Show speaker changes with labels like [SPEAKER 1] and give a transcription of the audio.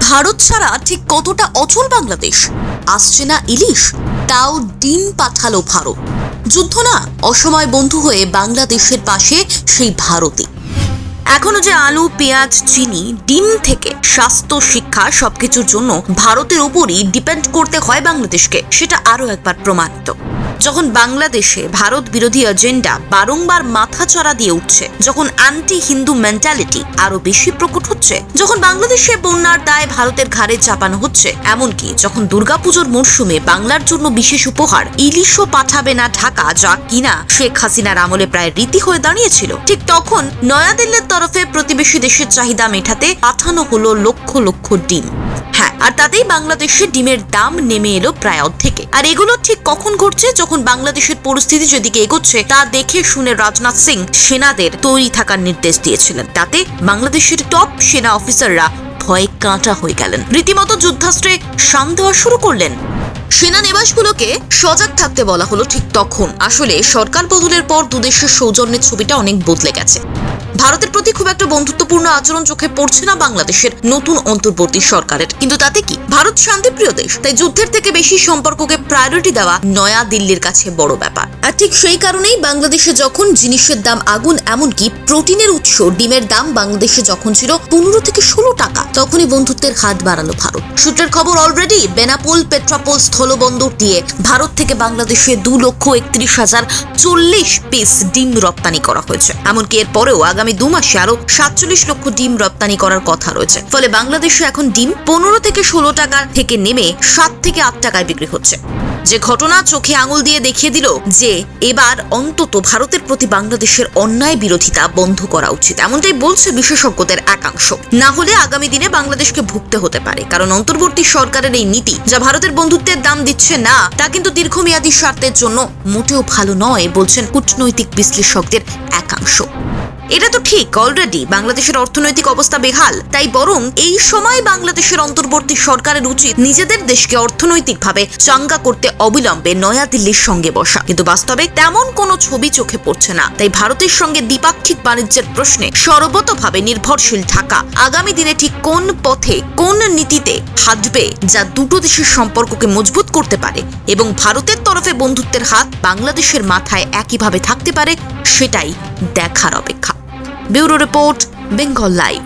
[SPEAKER 1] ভারত ছাড়া ঠিক কতটা অচল বাংলাদেশ? আসছে না ইলিশ, তাও ডিম পাঠালো ভারত। যুদ্ধ না, অসময় বন্ধু হয়ে বাংলাদেশের পাশে সেই ভারতই। এখনো যে আলু, পেঁয়াজ, চিনি, ডিম থেকে স্বাস্থ্য, শিক্ষা সবকিছুর জন্য ভারতের উপরই ডিপেন্ড করতে হয় বাংলাদেশকে, সেটা আরো একবার প্রমাণিত। যখন বাংলাদেশে ভারত বিরোধী এজেন্ডা বারংবার মাথাচাড়া দিয়ে উঠছে, যখন অ্যান্টি হিন্দু মেন্টালিটি আরো বেশি প্রকট হচ্ছে, যখন বাংলাদেশে বন্যার দায় ভারতের ঘাড়ে চাপানো হচ্ছে, এমনকি যখন দুর্গাপুজোর মরশুমে বাংলার জন্য বিশেষ উপহার ইলিশও পাঠাবে না ঢাকা, যা কিনা শেখ হাসিনার আমলে প্রায় রীতি হয়ে দাঁড়িয়েছিল, ঠিক তখন নয়াদিল্লির তরফে প্রতিবেশী দেশের চাহিদা মেটাতে পাঠানো হলো লক্ষ লক্ষ ডিম। হ্যাঁ, আর তাতেই বাংলাদেশে ডিমের দাম নেমে এলো প্রায় অর্ধেকে। আর এগুলো ঠিক কখন ঘটছে? যখন বাংলাদেশের পরিস্থিতি যেদিকে এগোচ্ছে তা দেখে শুনে রাজনাথ সিং সেনাদের তৈরি থাকার নির্দেশ দিয়েছিলেন। তাতে বাংলাদেশের টপ সেনা অফিসাররা ভয়ে কাঁটা হয়ে গেলেন, রীতিমতো যুদ্ধাস্ত্রে শান দেওয়া শুরু করলেন। সেনা নিবাসগুলোকে সজাগ থাকতে বলা হলো ঠিক তখন। আসলে সরকার বদলের পর দুদেশের সৌজন্যের ছবিটা অনেক বদলে গেছে। ভারতের প্রতি খুব একটা বন্ধুত্বপূর্ণ আচরণ চোখে পড়ছে না বাংলাদেশের নতুন অন্তর্বর্তী সরকারের। কিন্তু তাতে কি, ভারত শান্তিপ্রিয় দেশ, তাই যুদ্ধের থেকে বেশি সম্পর্ককে প্রায়োরিটি দেওয়া নয়া দিল্লির কাছে বড় ব্যাপার। আর ঠিক সেই কারণেই বাংলাদেশে যখন জিনিসের দাম আগুন, এমনকি প্রোটিনের উৎস ডিমের দাম বাংলাদেশে যখন ছিল 15 থেকে 16 টাকা, তখনই বন্ধুত্বের হাত বাড়ালো ভারত। সূত্রের খবর, অলরেডি বেনাপোল পেট্রাপোল স্থলবন্দর দিয়ে ভারত থেকে বাংলাদেশে 2,31,040 পিস ডিম রপ্তানি করা হয়েছে। এমনকি এর পরেও আগামী 2 মাসে আরো 47 লক্ষ ডিম রপ্তানি করার কথা রয়েছে। ফলে বাংলাদেশে এখন ডিম 15 থেকে 16 টাকা থেকে নেমে 7 থেকে 8 টাকায় বিক্রি হচ্ছে। যে ঘটনা চোখে আঙুল দিয়ে দেখিয়ে দিল যে এবার অন্তত ভারতের প্রতি বাংলাদেশের অন্যায় বিরোধিতা বন্ধ করা উচিত, এমনটাই বলছে বিশেষজ্ঞদের একাংশ। না হলে আগামী দিনে বাংলাদেশকে ভুগতে হতে পারে, কারণ অন্তর্বর্তী সরকারের এই নীতি, যা ভারতের বন্ধুত্বের দাম দিচ্ছে না, তা কিন্তু দীর্ঘমেয়াদী স্বার্থের জন্য মোটেও ভালো নয়, বলছেন কূটনৈতিক বিশ্লেষকদের একাংশ। এটা তো ঠিক, অলরেডি বাংলাদেশের অর্থনৈতিক অবস্থা বেহাল, তাই বরং এই সময় বাংলাদেশের অন্তর্বর্তী সরকারের উচিত নিজেদের দেশকে অর্থনৈতিকভাবে চাঙ্গা করতে অবিলম্বে নয়াদিল্লির সঙ্গে বসা। কিন্তু বাস্তবে তেমন কোনো ছবি চোখে পড়ছে না। তাই ভারতের সঙ্গে দ্বিপাক্ষিক বাণিজ্যের প্রশ্নে সর্বতোভাবে নির্ভরশীল ঢাকা আগামী দিনে ঠিক কোন পথে, কোন নীতিতে হাঁটবে, যা দুটো দেশের সম্পর্ককে মজবুত করতে পারে এবং ভারতের তরফে বন্ধুত্বের হাত বাংলাদেশের মাথায় একইভাবে থাকতে পারে, সেটাই দেখার অপেক্ষা। Bureau report, Bengal live.